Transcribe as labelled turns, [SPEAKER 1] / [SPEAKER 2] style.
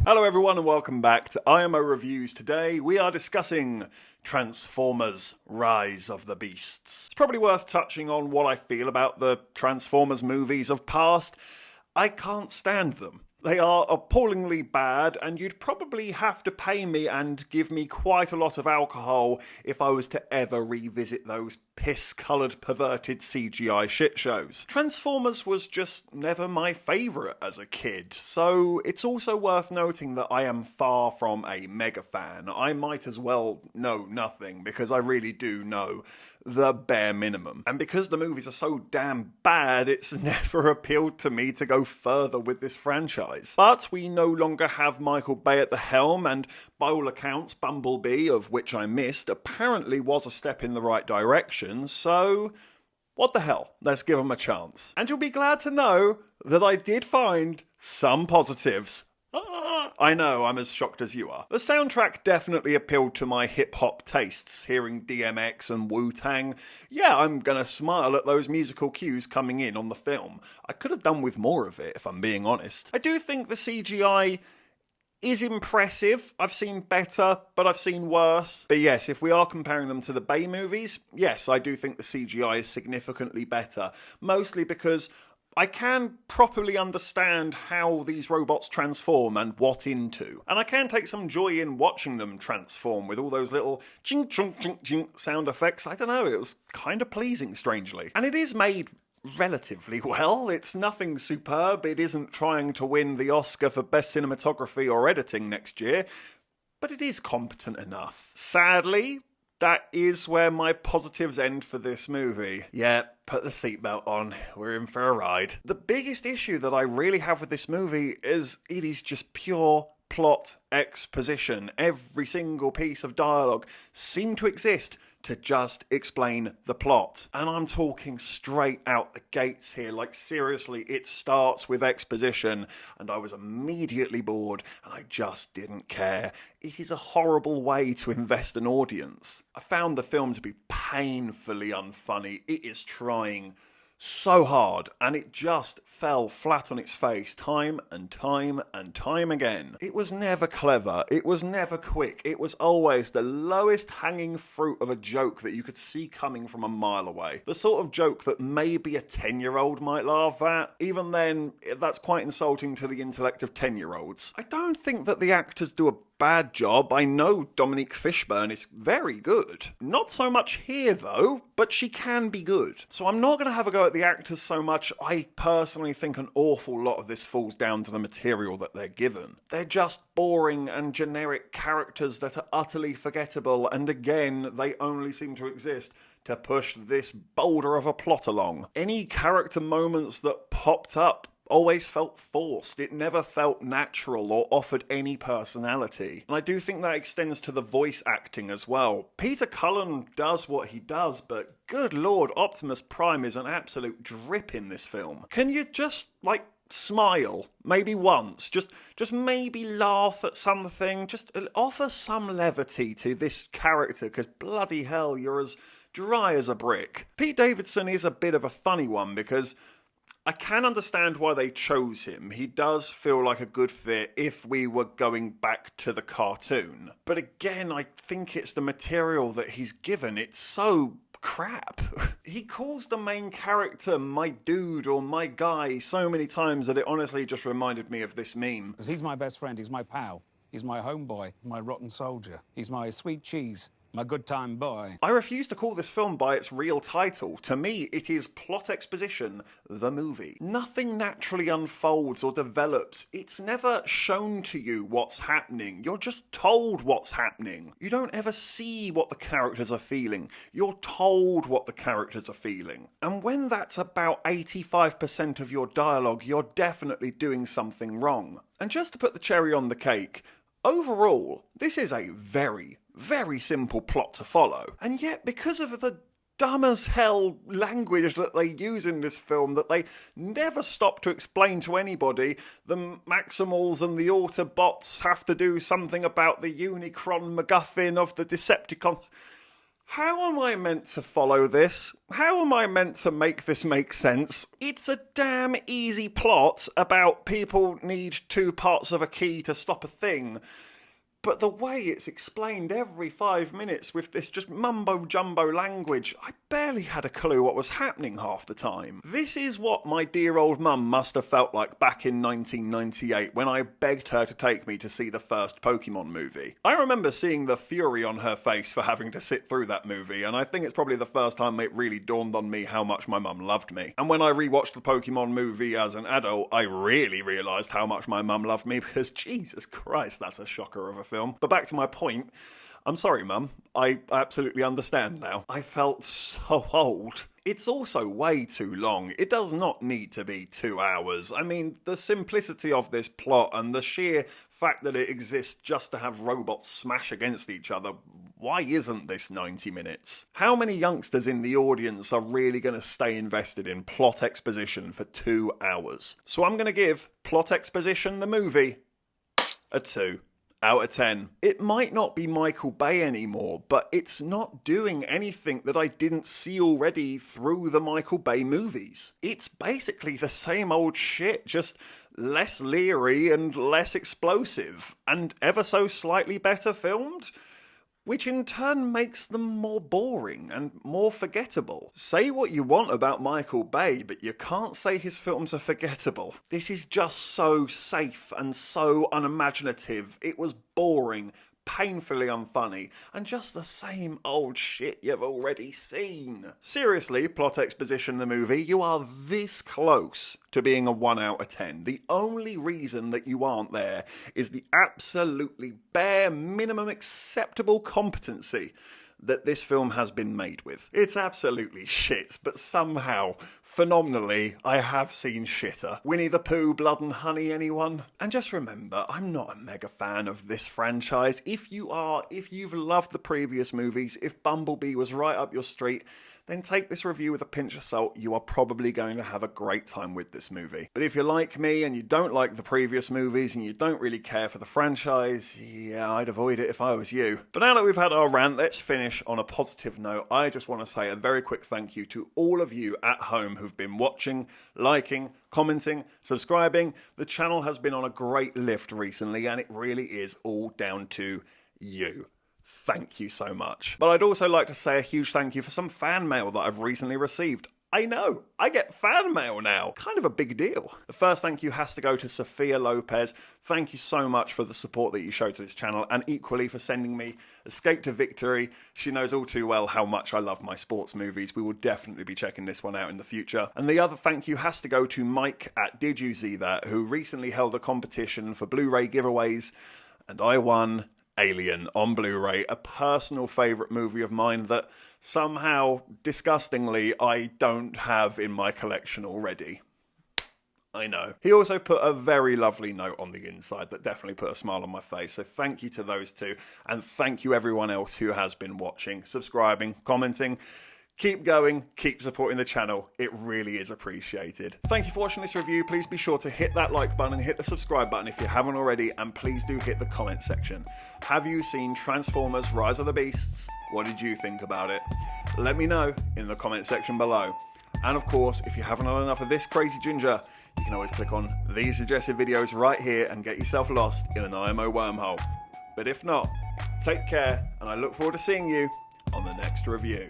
[SPEAKER 1] Hello everyone and welcome back to IMO Reviews. Today we are discussing Transformers Rise of the Beasts. It's probably worth touching on what I feel about the Transformers movies of past. I can't stand them. They are appallingly bad, and you'd probably have to pay me and give me quite a lot of alcohol if I was to ever revisit those piss-coloured, perverted CGI shitshows. Transformers was just never my favourite as a kid, so it's also worth noting that I am far from a mega fan. I might as well know nothing, because I really do know the bare minimum. And because the movies are so damn bad, it's never appealed to me to go further with this franchise. But we no longer have Michael Bay at the helm, and by all accounts, Bumblebee, of which I missed, apparently was a step in the right direction, so what the hell, let's give him a chance. And you'll be glad to know that I did find some positives. I know, I'm as shocked as you are. The soundtrack definitely appealed to my hip-hop tastes. Hearing DMX and Wu-Tang, yeah, I'm gonna smile at those musical cues coming in on the film. I could have done with more of it, if I'm being honest. I do think the CGI is impressive. I've seen better, but I've seen worse. But yes, if we are comparing them to the Bay movies, yes, I do think the CGI is significantly better. Mostly because I can properly understand how these robots transform and what into. And I can take some joy in watching them transform with all those little ching ching ching ching sound effects. I don't know, it was kind of pleasing, strangely. And it is made relatively well. It's nothing superb. It isn't trying to win the Oscar for Best Cinematography or Editing next year, but it is competent enough. Sadly, that is where my positives end for this movie. Yeah, put the seatbelt on. We're in for a ride. The biggest issue that I really have with this movie is it is just pure plot exposition. Every single piece of dialogue seemed to exist to just explain the plot. And I'm talking straight out the gates here. Like, seriously, it starts with exposition, and I was immediately bored, and I just didn't care. It is a horrible way to invest an audience. I found the film to be painfully unfunny. It is trying so hard, and it just fell flat on its face time and time and time again. It was never clever, it was never quick, it was always the lowest hanging fruit of a joke that you could see coming from a mile away. The sort of joke that maybe a 10-year-old might laugh at. Even then, that's quite insulting to the intellect of 10-year-olds. I don't think that the actors do a bad job. I know Dominique Fishburne is very good. Not so much here though, but she can be good. So I'm not going to have a go at the actors so much. I personally think an awful lot of this falls down to the material that they're given. They're just boring and generic characters that are utterly forgettable, and again, they only seem to exist to push this boulder of a plot along. Any character moments that popped up always felt forced. It never felt natural or offered any personality. And I do think that extends to the voice acting as well. Peter Cullen does what he does, but good lord, Optimus Prime is an absolute drip in this film. Can you just, smile? Maybe once. Just maybe laugh at something. Just offer some levity to this character, because bloody hell, you're as dry as a brick. Pete Davidson is a bit of a funny one, because I can understand why they chose him. He does feel like a good fit if we were going back to the cartoon. But again, I think it's the material that he's given. It's so crap. He calls the main character my dude or my guy so many times that it honestly just reminded me of this meme.
[SPEAKER 2] Because he's my best friend, he's my pal, he's my homeboy, my rotten soldier, he's my sweet cheese, my good time boy.
[SPEAKER 1] I refuse to call this film by its real title. To me, it is Plot Exposition, the movie. Nothing naturally unfolds or develops. It's never shown to you what's happening. You're just told what's happening. You don't ever see what the characters are feeling. You're told what the characters are feeling. And when that's about 85% of your dialogue, you're definitely doing something wrong. And just to put the cherry on the cake, overall, this is a very simple plot to follow. And yet, because of the dumb as hell language that they use in this film that they never stop to explain to anybody, the Maximals and the Autobots have to do something about the Unicron MacGuffin of the Decepticons. How am I meant to follow this? How am I meant to make this make sense? It's a damn easy plot about people need 2 parts of a key to stop a thing. But the way it's explained every 5 minutes with this just mumbo-jumbo language, I barely had a clue what was happening half the time. This is what my dear old mum must have felt like back in 1998 when I begged her to take me to see the first Pokemon movie. I remember seeing the fury on her face for having to sit through that movie, and I think it's probably the first time it really dawned on me how much my mum loved me. And when I rewatched the Pokemon movie as an adult, I really realised how much my mum loved me, because Jesus Christ, that's a shocker of a film. But back to my point, I'm sorry, Mum. I absolutely understand now. I felt so old. It's also way too long. It does not need to be 2 hours. I mean, the simplicity of this plot and the sheer fact that it exists just to have robots smash against each other, why isn't this 90 minutes? How many youngsters in the audience are really going to stay invested in plot exposition for 2 hours? So I'm going to give Plot Exposition the movie a 2 out of 10. It might not be Michael Bay anymore, but it's not doing anything that I didn't see already through the Michael Bay movies. It's basically the same old shit, just less leery and less explosive, and ever so slightly better filmed, which in turn makes them more boring and more forgettable. Say what you want about Michael Bay, but you can't say his films are forgettable. This is just so safe and so unimaginative. It was boring, painfully unfunny, and just the same old shit you've already seen. Seriously, Plot Exposition the movie, you are this close to being a 1 out of 10. The only reason that you aren't there is the absolutely bare minimum acceptable competency that this film has been made with. It's absolutely shit, but somehow, phenomenally, I have seen shitter. Winnie the Pooh, Blood and Honey, anyone? And just remember, I'm not a mega fan of this franchise. If you are, if you've loved the previous movies, if Bumblebee was right up your street, then take this review with a pinch of salt. You are probably going to have a great time with this movie. But if you're like me and you don't like the previous movies and you don't really care for the franchise, yeah, I'd avoid it if I was you. But now that we've had our rant, let's finish on a positive note. I just want to say a very quick thank you to all of you at home who've been watching, liking, commenting, subscribing. The channel has been on a great lift recently, and it really is all down to you. Thank you so much. But I'd also like to say a huge thank you for some fan mail that I've recently received. I know, I get fan mail now. Kind of a big deal. The first thank you has to go to Sophia Lopez. Thank you so much for the support that you show to this channel, and equally for sending me Escape to Victory. She knows all too well how much I love my sports movies. We will definitely be checking this one out in the future. And the other thank you has to go to Mike at Did You See That, who recently held a competition for Blu-ray giveaways, and I won Alien on Blu-ray, a personal favourite movie of mine that somehow, disgustingly, I don't have in my collection already. I know. He also put a very lovely note on the inside that definitely put a smile on my face, so thank you to those two, and thank you everyone else who has been watching, subscribing, commenting. Keep going, keep supporting the channel, it really is appreciated. Thank you for watching this review. Please be sure to hit that like button and hit the subscribe button if you haven't already, and please do hit the comment section. Have you seen Transformers Rise of the Beasts? What did you think about it? Let me know in the comment section below. And of course, if you haven't had enough of this crazy ginger, you can always click on these suggested videos right here and get yourself lost in an IMO wormhole. But if not, take care, and I look forward to seeing you on the next review.